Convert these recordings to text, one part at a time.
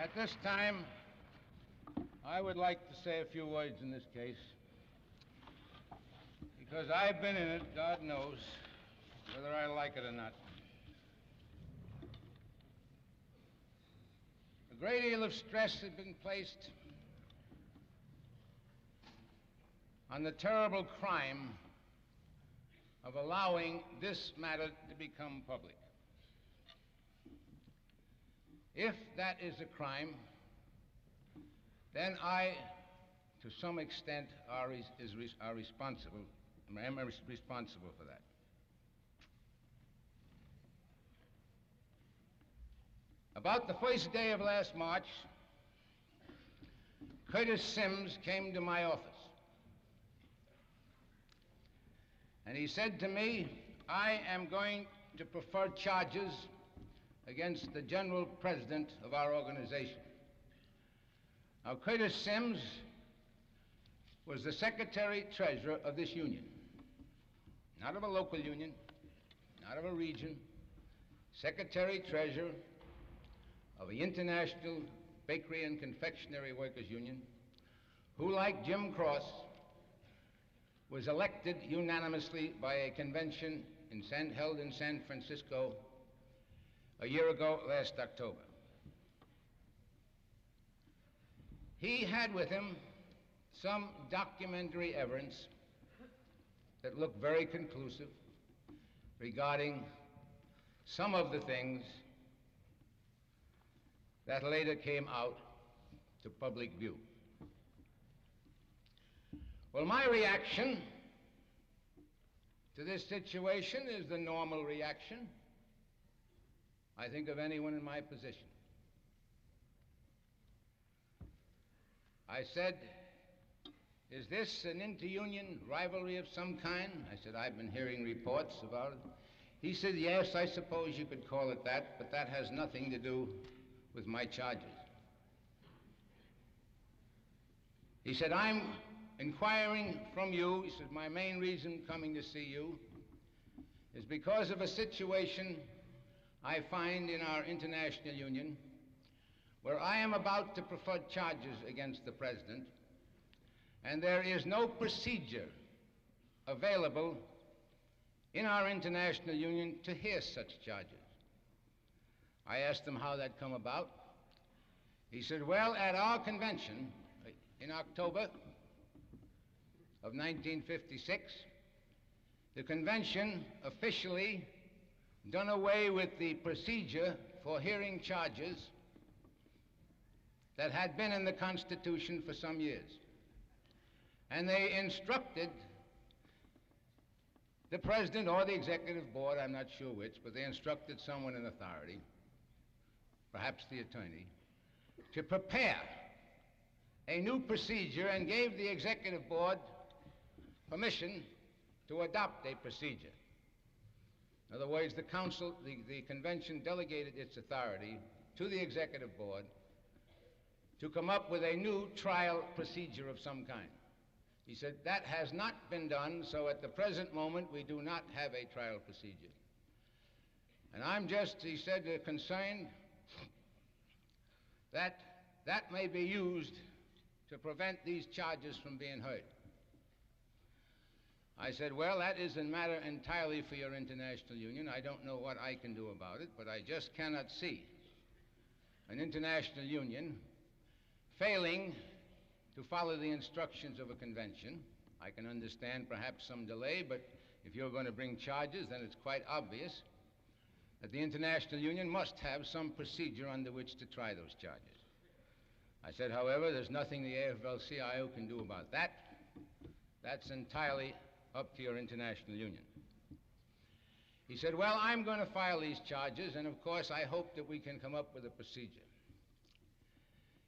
At this time, I would like to say a few words in this case, because I've been in it, God knows, whether I like it or not. A great deal of stress has been placed on the terrible crime of allowing this matter to become public. If that is a crime, then I, to some extent, am responsible for that. About the first day of last March, Curtis Sims came to my office. And he said to me, I am going to prefer charges against the general president of our organization. Now, Curtis Sims was the secretary-treasurer of this union, not of a local union, not of a region, secretary-treasurer of the International Bakery and Confectionary Workers Union, who, like Jim Cross, was elected unanimously by a convention held in San Francisco a year ago, last October. He had with him some documentary evidence that looked very conclusive regarding some of the things that later came out to public view. Well, my reaction to this situation is the normal reaction, I think, of anyone in my position. I said, is this an inter-union rivalry of some kind? I said, I've been hearing reports about it. He said, yes, I suppose you could call it that, but that has nothing to do with my charges. He said, I'm inquiring from you. He said, my main reason coming to see you is because of a situation I find in our international union where I am about to prefer charges against the president, and there is no procedure available in our international union to hear such charges. I asked him how that come about. He said, well, at our convention in October of 1956, the convention officially done away with the procedure for hearing charges that had been in the Constitution for some years. And they instructed the president or the executive board, I'm not sure which, but they instructed someone in authority, perhaps the attorney, to prepare a new procedure and gave the executive board permission to adopt a procedure. In other words, the convention delegated its authority to the executive board to come up with a new trial procedure of some kind. He said, that has not been done, so at the present moment we do not have a trial procedure. And I'm just, he said, concerned that that may be used to prevent these charges from being heard. I said, well, that is a matter entirely for your international union. I don't know what I can do about it, but I just cannot see an international union failing to follow the instructions of a convention. I can understand perhaps some delay, but if you're going to bring charges, then it's quite obvious that the international union must have some procedure under which to try those charges. I said, however, there's nothing the AFL-CIO can do about that. That's entirely up to your international union. He said, well, I'm going to file these charges, and of course I hope that we can come up with a procedure.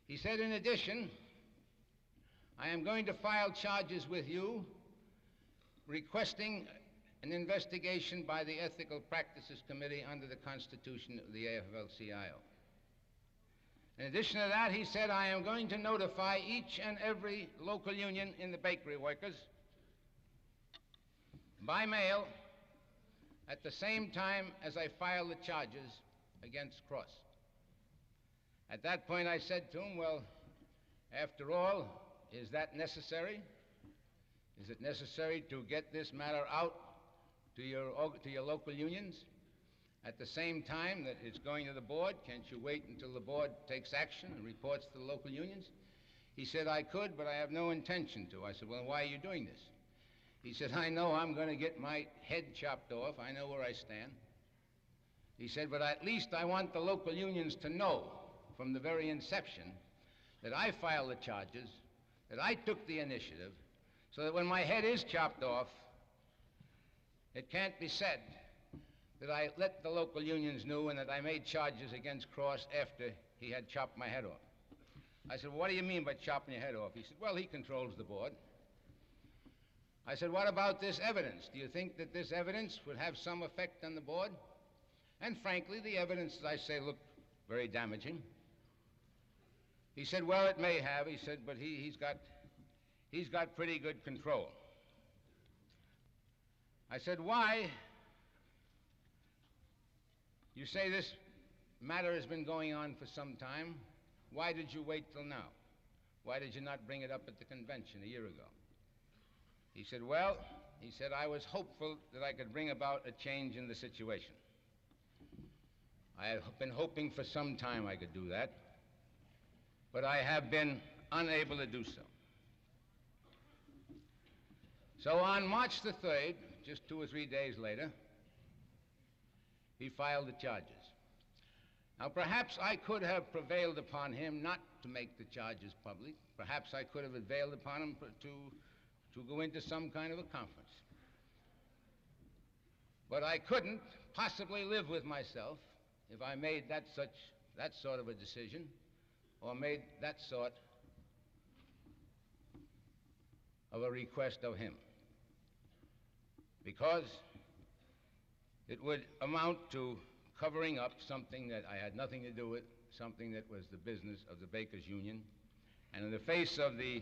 He said, in addition, I am going to file charges with you requesting an investigation by the Ethical Practices Committee under the Constitution of the AFL-CIO. In addition to that, he said, I am going to notify each and every local union in the bakery workers by mail at the same time as I file the charges against Cross. At that point, I said to him, well, after all, is that necessary? Is it necessary to get this matter out to your local unions at the same time that it's going to the board? Can't you wait until the board takes action and reports to the local unions? He said, I could, but I have no intention to. I said, well, why are you doing this? He said, I know I'm going to get my head chopped off. I know where I stand. He said, but at least I want the local unions to know from the very inception that I filed the charges, that I took the initiative, so that when my head is chopped off, it can't be said that I let the local unions know and that I made charges against Cross after he had chopped my head off. I said, well, what do you mean by chopping your head off? He said, well, he controls the board. I said, what about this evidence? Do you think that this evidence would have some effect on the board? And frankly, the evidence, as I say, looked very damaging. He said, well, it may have. He said, but he's got pretty good control. I said, why? You say this matter has been going on for some time. Why did you wait till now? Why did you not bring it up at the convention a year ago? He said, well, he said, I was hopeful that I could bring about a change in the situation. I have been hoping for some time I could do that, but I have been unable to do so. So on March the 3rd, just 2 or 3 days later, he filed the charges. Now, perhaps I could have prevailed upon him not to make the charges public. Perhaps I could have prevailed upon him to go into some kind of a conference. But I couldn't possibly live with myself if I made that sort of a decision or made that sort of a request of him, because it would amount to covering up something that I had nothing to do with, something that was the business of the Bakers Union. And in the face of the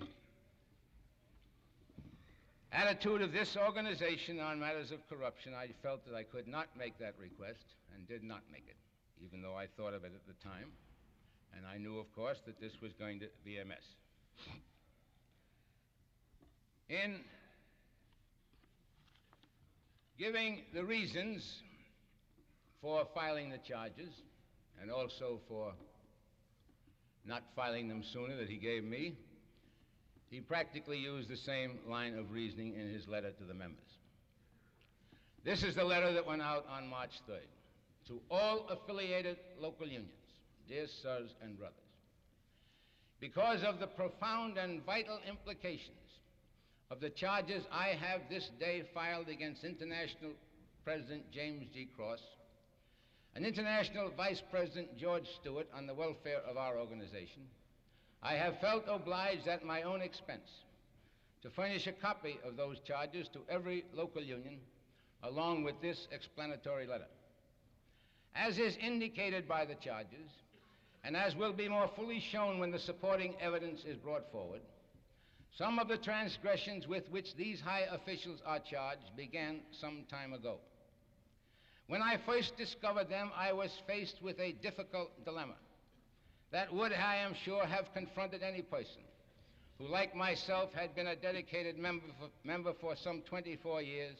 attitude of this organization on matters of corruption, I felt that I could not make that request and did not make it, even though I thought of it at the time. And I knew, of course, that this was going to be a mess. In giving the reasons for filing the charges, and also for not filing them sooner that he gave me, he practically used the same line of reasoning in his letter to the members. This is the letter that went out on March 3rd. To all affiliated local unions, dear sirs and brothers, because of the profound and vital implications of the charges I have this day filed against International President James G. Cross and International Vice President George Stewart on the welfare of our organization, I have felt obliged at my own expense to furnish a copy of those charges to every local union along with this explanatory letter. As is indicated by the charges, and as will be more fully shown when the supporting evidence is brought forward, some of the transgressions with which these high officials are charged began some time ago. When I first discovered them, I was faced with a difficult dilemma that would, I am sure, have confronted any person who, like myself, had been a dedicated member for some 24 years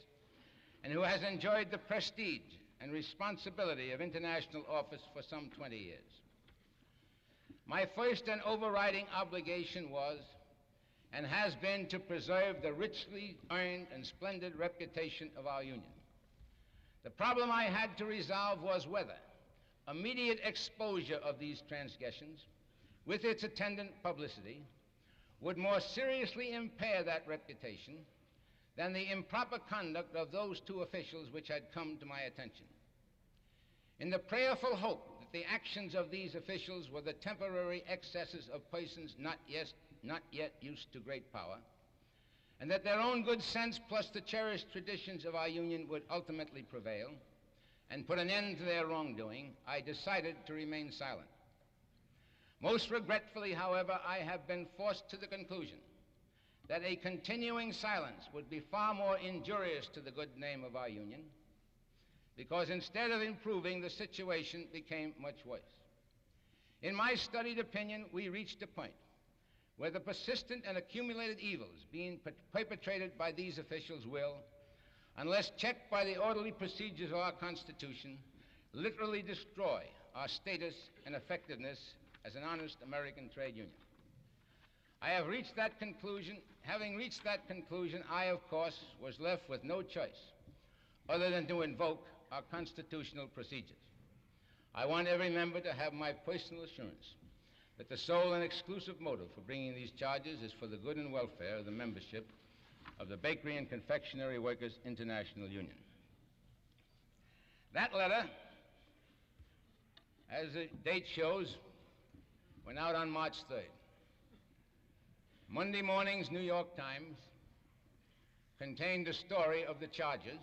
and who has enjoyed the prestige and responsibility of international office for some 20 years. My first and overriding obligation was and has been to preserve the richly earned and splendid reputation of our union. The problem I had to resolve was whether immediate exposure of these transgressions, with its attendant publicity, would more seriously impair that reputation than the improper conduct of those two officials which had come to my attention. In the prayerful hope that the actions of these officials were the temporary excesses of persons not yet used to great power, and that their own good sense plus the cherished traditions of our union would ultimately prevail and put an end to their wrongdoing, I decided to remain silent. Most regretfully, however, I have been forced to the conclusion that a continuing silence would be far more injurious to the good name of our union, because instead of improving, the situation became much worse. In my studied opinion, we reached a point where the persistent and accumulated evils being perpetrated by these officials will, unless checked by the orderly procedures of our Constitution, literally destroy our status and effectiveness as an honest American trade union. I have reached that conclusion. Having reached that conclusion, I, of course, was left with no choice other than to invoke our constitutional procedures. I want every member to have my personal assurance that the sole and exclusive motive for bringing these charges is for the good and welfare of the membership of the Bakery and Confectionary Workers International Union. That letter, as the date shows, went out on March 3rd. Monday morning's New York Times contained a story of the charges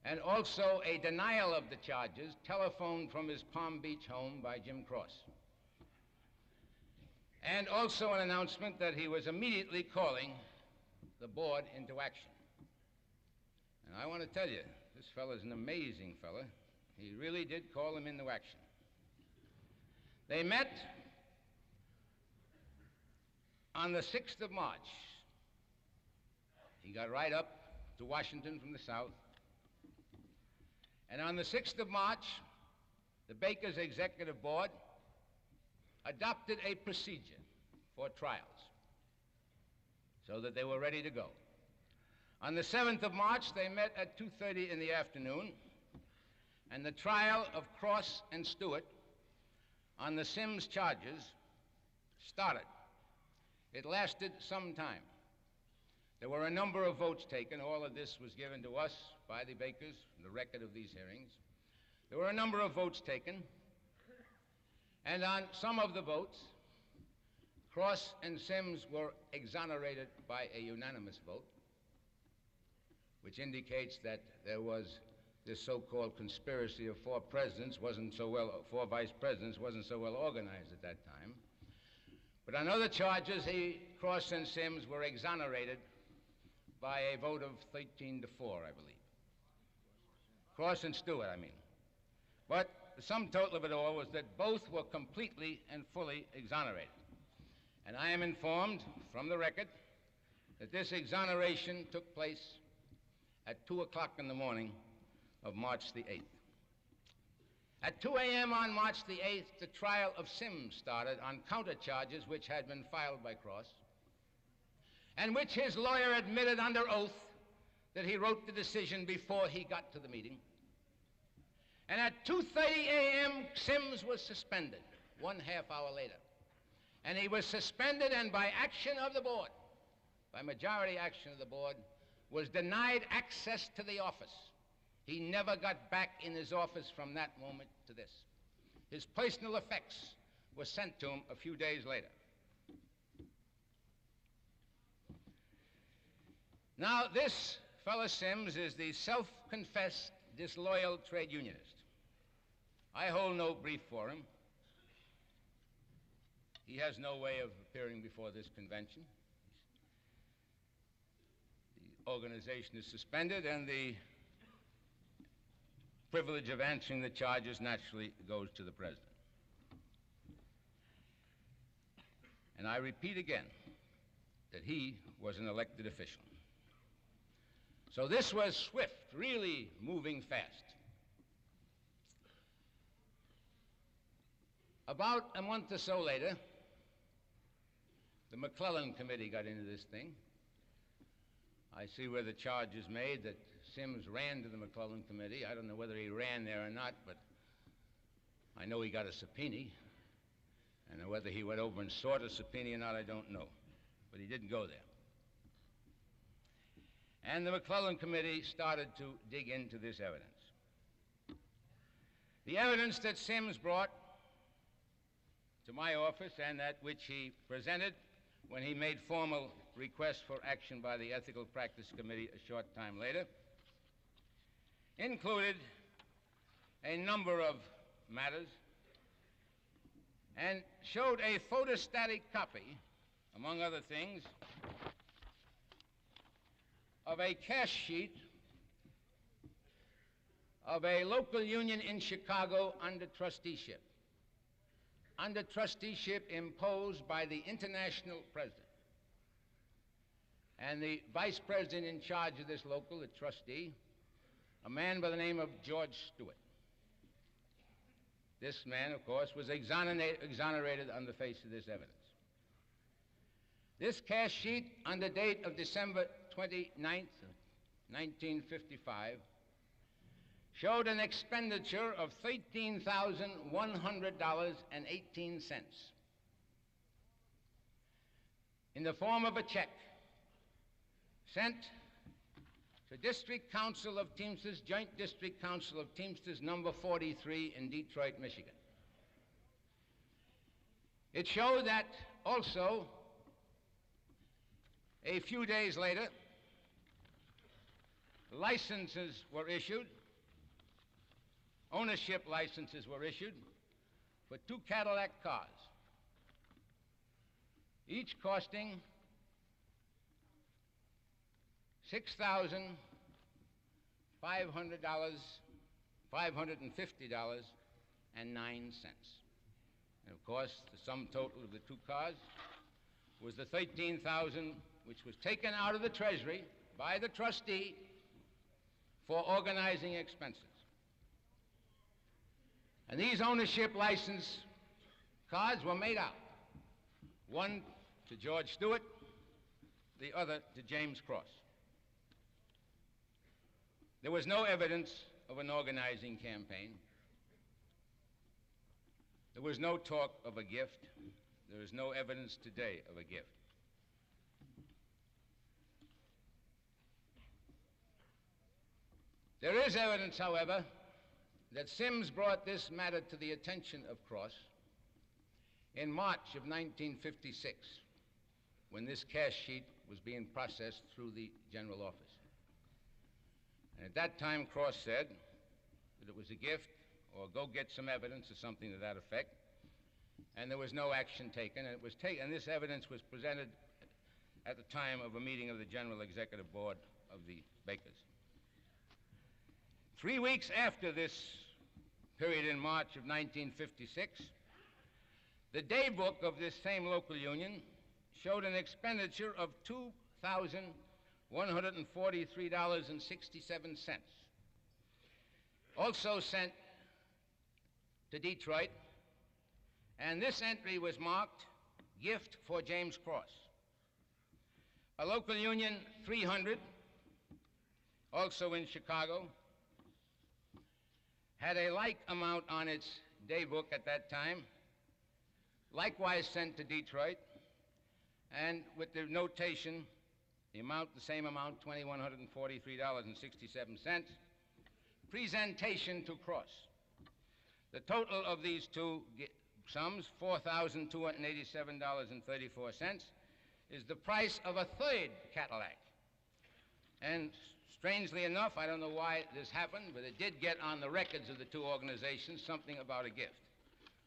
and also a denial of the charges telephoned from his Palm Beach home by Jim Cross. And also an announcement that he was immediately calling the board into action. And I want to tell you, this fellow's an amazing fellow. He really did call them into action. They met on the 6th of March. He got right up to Washington from the south. And on the 6th of March, the Bakers Executive Board adopted a procedure for trials so that they were ready to go. On the 7th of March, they met at 2:30 in the afternoon, and the trial of Cross and Stewart on the Sims charges started. It lasted some time. There were a number of votes taken. All of this was given to us by the Bakers, the record of these hearings. There were a number of votes taken, and on some of the votes, Cross and Sims were exonerated by a unanimous vote, which indicates that there was this so-called conspiracy of four vice presidents wasn't so well organized at that time. But on other charges, Cross and Sims were exonerated by a vote of 13 to 4, I believe. Cross and Stewart, I mean. But the sum total of it all was that both were completely and fully exonerated. And I am informed from the record that this exoneration took place at 2 o'clock in the morning of March the 8th. At 2 a.m. on March the 8th, the trial of Sims started on counter charges which had been filed by Cross, and which his lawyer admitted under oath that he wrote the decision before he got to the meeting. And at 2:30 a.m., Sims was suspended, 1/2 hour later. And he was suspended, and by action of the board, by majority action of the board, was denied access to the office. He never got back in his office from that moment to this. His personal effects were sent to him a few days later. Now, this fellow Sims is the self-confessed disloyal trade unionist. I hold no brief for him. He has no way of appearing before this convention. The organization is suspended, and the privilege of answering the charges naturally goes to the president. And I repeat again that he was an elected official. So this was swift, really moving fast. About a month or so later, the McClellan Committee got into this thing. I see where the charge is made that Sims ran to the McClellan Committee. I don't know whether he ran there or not, but I know he got a subpoena. And whether he went over and sought a subpoena or not, I don't know. But he didn't go there. And the McClellan Committee started to dig into this evidence. The evidence that Sims brought to my office and that which he presented when he made formal requests for action by the Ethical Practice Committee a short time later included a number of matters and showed a photostatic copy, among other things, of a cash sheet of a local union in Chicago under trusteeship. under trusteeship imposed by the international president. And the vice president in charge of this local, the trustee, a man by the name of George Stewart. This man, of course, was exonerated on the face of this evidence. This cash sheet, under date of December 29th, 1955, showed an expenditure of $13,100.18 in the form of a check sent to District Council of Teamsters, Joint District Council of Teamsters, number 43 in Detroit, Michigan. It showed that also, a few days later, licenses were issued, ownership licenses were issued for 2 Cadillac cars, each costing $6,550.09. And of course, the sum total of the 2 cars was the $13,000, which was taken out of the Treasury by the trustee for organizing expenses. And these ownership license cards were made out, one to George Stewart, the other to James Cross. There was no evidence of an organizing campaign. There was no talk of a gift. There is no evidence today of a gift. There is evidence, however, that Sims brought this matter to the attention of Cross in March of 1956, when this cash sheet was being processed through the general office. And at that time, Cross said that it was a gift, or go get some evidence, or something to that effect, and there was no action taken, and this evidence was presented at the time of a meeting of the General Executive Board of the Bakers. 3 weeks after this period in March of 1956, the day book of this same local union showed an expenditure of $2,143.67, also sent to Detroit, and this entry was marked gift for James Cross. A local union 300, also in Chicago, had a like amount on its day book at that time, likewise sent to Detroit, and with the notation, the same amount, $2,143.67, presentation to Cross. The total of these two sums, $4,287.34, is the price of a third Cadillac. And strangely enough, I don't know why this happened, but it did get on the records of the two organizations something about a gift.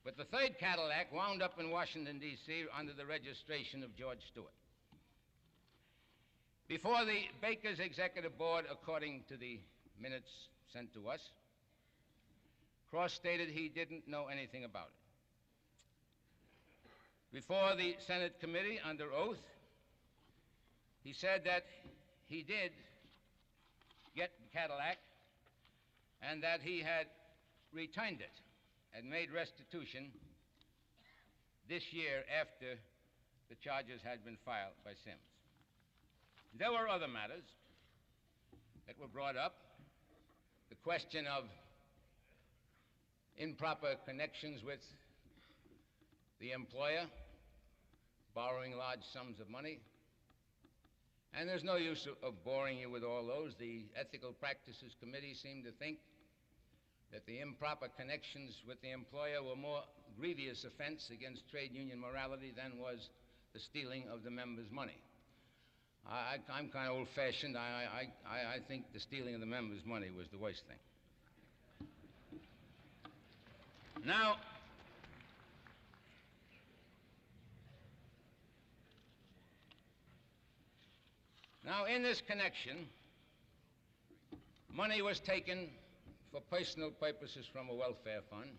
But the third Cadillac wound up in Washington, D.C. under the registration of George Stewart. Before the Bakers Executive Board, according to the minutes sent to us, Cross stated he didn't know anything about it. Before the Senate committee, under oath, he said that he did get the Cadillac and that he had returned it and made restitution this year after the charges had been filed by Sims. There were other matters that were brought up. The question of improper connections with the employer, borrowing large sums of money. And there's no use of boring you with all those. The Ethical Practices Committee seemed to think that the improper connections with the employer were more grievous offense against trade union morality than was the stealing of the members' money. I'm kind of old-fashioned. I think the stealing of the members' money was the worst thing. Now, in this connection, money was taken for personal purposes from a welfare fund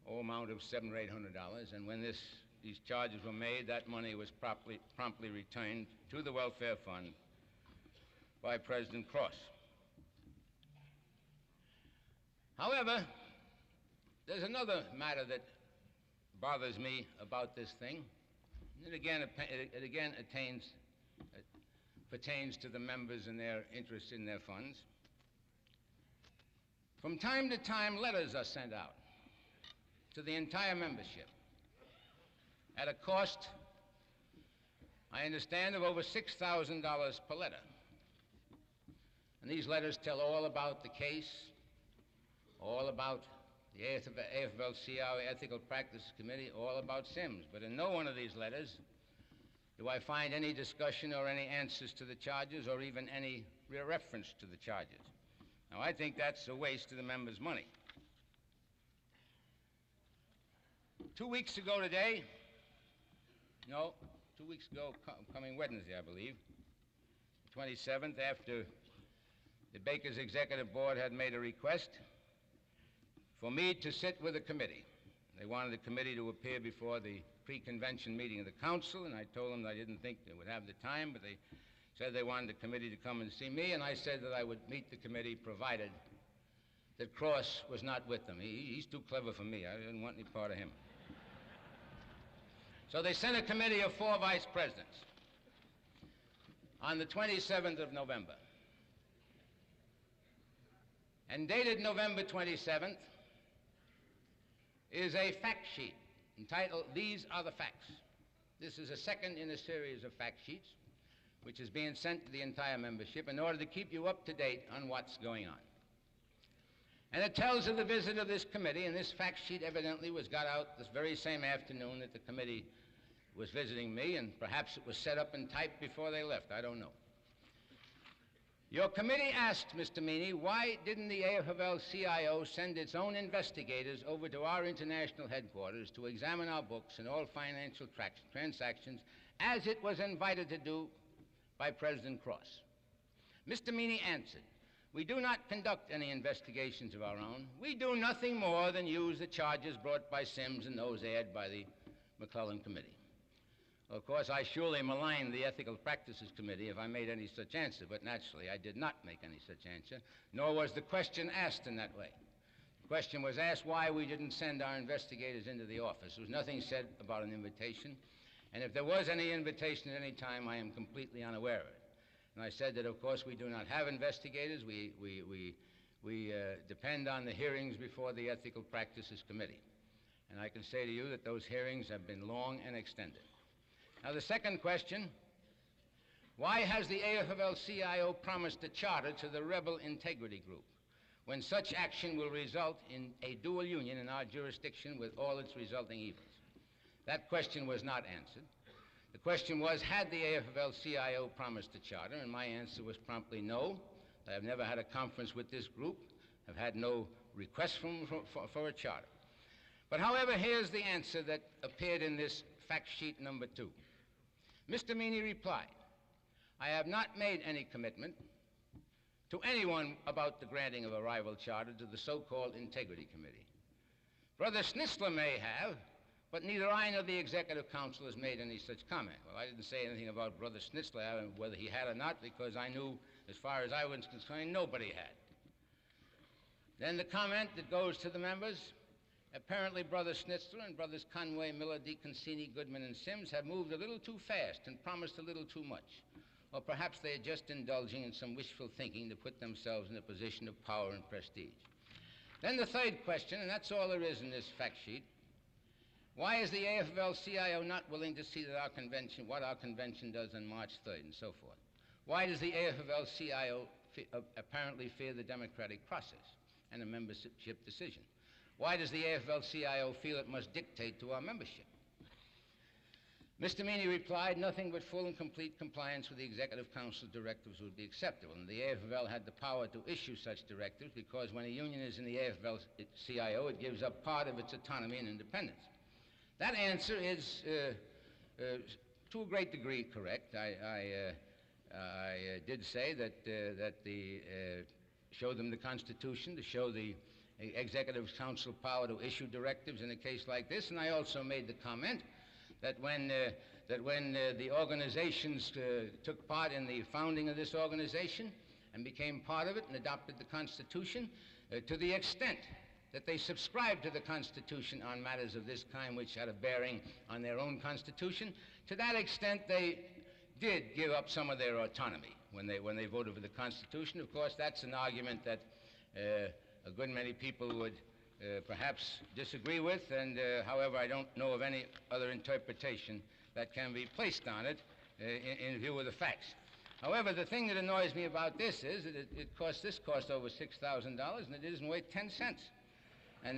amount of $700 or $800, and when these charges were made, that money was promptly returned to the welfare fund by President Cross. However, there's another matter that bothers me about this thing. It again pertains to the members and their interest in their funds. From time to time, letters are sent out to the entire membership at a cost, I understand, of over $6,000 per letter. And these letters tell all about the case, all about the AFL-CIO Ethical Practices Committee, all about Sims. But in no one of these letters do I find any discussion or any answers to the charges or even any reference to the charges. Now, I think that's a waste of the members' money. 2 weeks ago today, no, 2 weeks ago, coming Wednesday, I believe, the 27th, after the Baker's Executive Board had made a request for me to sit with the committee. They wanted the committee to appear before the pre-convention meeting of the council, and I told them that I didn't think they would have the time, but they said they wanted the committee to come and see me, and I said that I would meet the committee provided that Cross was not with them. He's too clever for me. I didn't want any part of him. So they sent a committee of 4 vice presidents on the 27th of November. And dated November 27th is a fact sheet entitled, "These Are the Facts." This is a second in a series of fact sheets which is being sent to the entire membership in order to keep you up to date on what's going on. And it tells of the visit of this committee, and this fact sheet evidently was got out this very same afternoon that the committee was visiting me, and perhaps it was set up and typed before they left. I don't know. Your committee asked, Mr. Meany, why didn't the AFL-CIO send its own investigators over to our international headquarters to examine our books and all financial transactions as it was invited to do by President Cross? Mr. Meany answered, we do not conduct any investigations of our own. We do nothing more than use the charges brought by Sims and those aired by the McClellan Committee. Of course, I surely maligned the Ethical Practices Committee if I made any such answer, but naturally I did not make any such answer, nor was the question asked in that way. The question was asked why we didn't send our investigators into the office. There was nothing said about an invitation, and if there was any invitation at any time, I am completely unaware of it. And I said that, of course, we do not have investigators. We depend on the hearings before the Ethical Practices Committee. And I can say to you that those hearings have been long and extended. Now, the second question, why has the AFL-CIO promised a charter to the rebel integrity group when such action will result in a dual union in our jurisdiction with all its resulting evils? That question was not answered. The question was, had the AFL-CIO promised a charter? And my answer was promptly no. I have never had a conference with this group. I've had no request for a charter. But however, here's the answer that appeared in this fact sheet number 2. Mr. Meany replied, I have not made any commitment to anyone about the granting of a rival charter to the so-called Integrity Committee. Brother Schnitzler may have, but neither I nor the Executive Council has made any such comment. Well, I didn't say anything about Brother Schnitzler, whether he had or not, because I knew, as far as I was concerned, nobody had. Then the comment that goes to the members, apparently Brother Schnitzler and Brothers Conway, Miller, DeConcini, Goodman, and Sims have moved a little too fast and promised a little too much. Or perhaps they are just indulging in some wishful thinking to put themselves in a position of power and prestige. Then the third question, and that's all there is in this fact sheet, why is the AFL-CIO not willing to see that our convention, what our convention does on March 3rd and so forth? Why does the AFL-CIO apparently fear the democratic process and a membership decision? Why does the AFL-CIO feel it must dictate to our membership? Mr. Meany replied, nothing but full and complete compliance with the Executive Council's directives would be acceptable, and the AFL had the power to issue such directives because when a union is in the AFL-CIO, it gives up part of its autonomy and independence. That answer is, to a great degree, correct. I did say that show them the Constitution, to show the executive council power to issue directives in a case like this, and I also made the comment that when the organizations took part in the founding of this organization and became part of it and adopted the Constitution, to the extent that they subscribed to the Constitution on matters of this kind which had a bearing on their own Constitution, to that extent they did give up some of their autonomy when they voted for the Constitution. Of course, that's an argument that a good many people would perhaps disagree with, and however, I don't know of any other interpretation that can be placed on it in view of the facts. However, the thing that annoys me about this is that this cost over $6,000, and it isn't worth 10 cents. And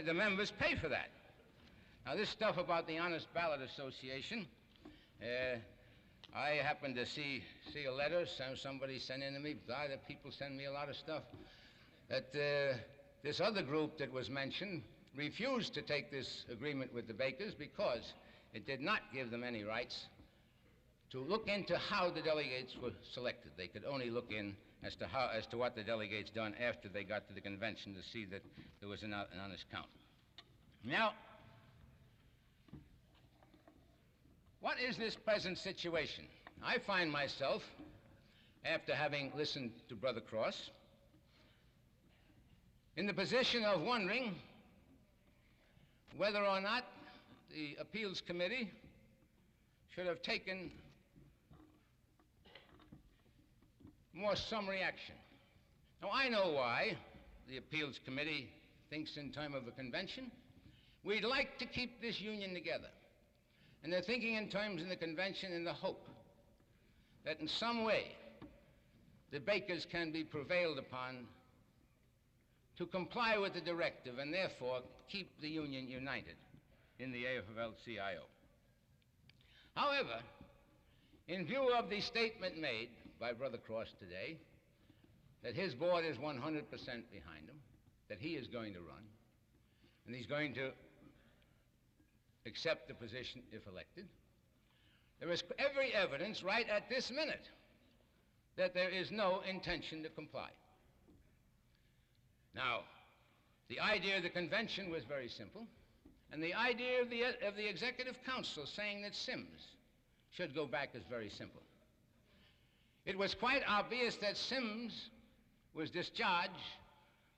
the members pay for that. Now, this stuff about the Honest Ballot Association, I happened to see a letter somebody sent in to me. God, people send me a lot of stuff. That this other group that was mentioned refused to take this agreement with the bakers because it did not give them any rights to look into how the delegates were selected. They could only look in as to what the delegates done after they got to the convention to see that there was an honest count. Now, what is this present situation? I find myself, after having listened to Brother Cross, in the position of wondering whether or not the Appeals Committee should have taken more summary action. Now, I know why the Appeals Committee thinks in time of a convention. We'd like to keep this union together. And they're thinking in terms in the convention in the hope that in some way the bakers can be prevailed upon to comply with the directive and therefore keep the union united in the AFL-CIO. However, in view of the statement made by Brother Cross today, that his board is 100% behind him, that he is going to run, and he's going to accept the position if elected, there is every evidence right at this minute that there is no intention to comply. Now, the idea of the convention was very simple, and the idea of the Executive Council saying that Sims should go back is very simple. It was quite obvious that Sims was discharged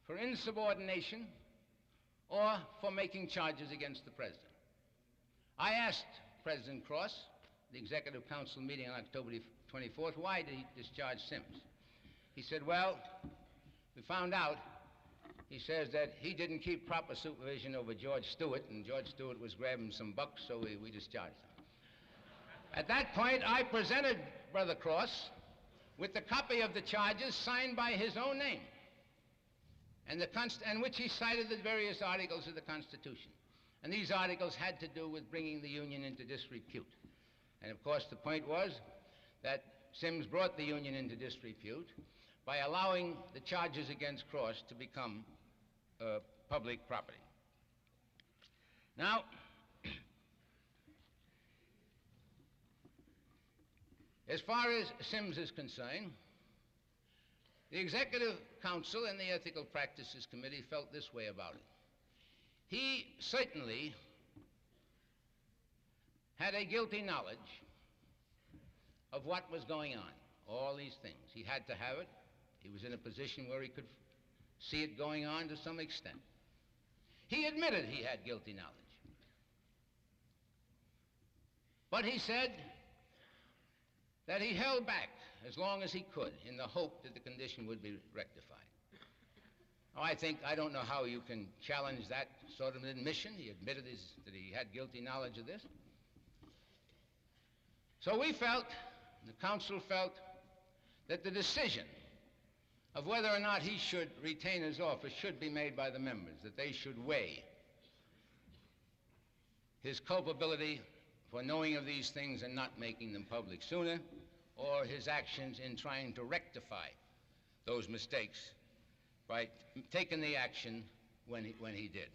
for insubordination or for making charges against the President. I asked President Cross, the Executive Council meeting on October 24th, why did he discharge Sims? He said, well, we found out, he says that he didn't keep proper supervision over George Stewart, and George Stewart was grabbing some bucks, so we discharged him. At that point, I presented Brother Cross with the copy of the charges signed by his own name, and which he cited the various articles of the Constitution. And these articles had to do with bringing the union into disrepute. And of course, the point was that Sims brought the union into disrepute by allowing the charges against Cross to become public property. Now, as far as Sims is concerned, the Executive Council and the Ethical Practices Committee felt this way about it. He certainly had a guilty knowledge of what was going on, all these things. He had to have it. He was in a position where he could see it going on to some extent. He admitted he had guilty knowledge. But he said that he held back as long as he could in the hope that the condition would be rectified. Now, I don't know how you can challenge that sort of an admission. He admitted that he had guilty knowledge of this. So we felt, the council felt, that the decision of whether or not he should retain his office should be made by the members, that they should weigh his culpability for knowing of these things and not making them public sooner, or his actions in trying to rectify those mistakes by taking the action when he did.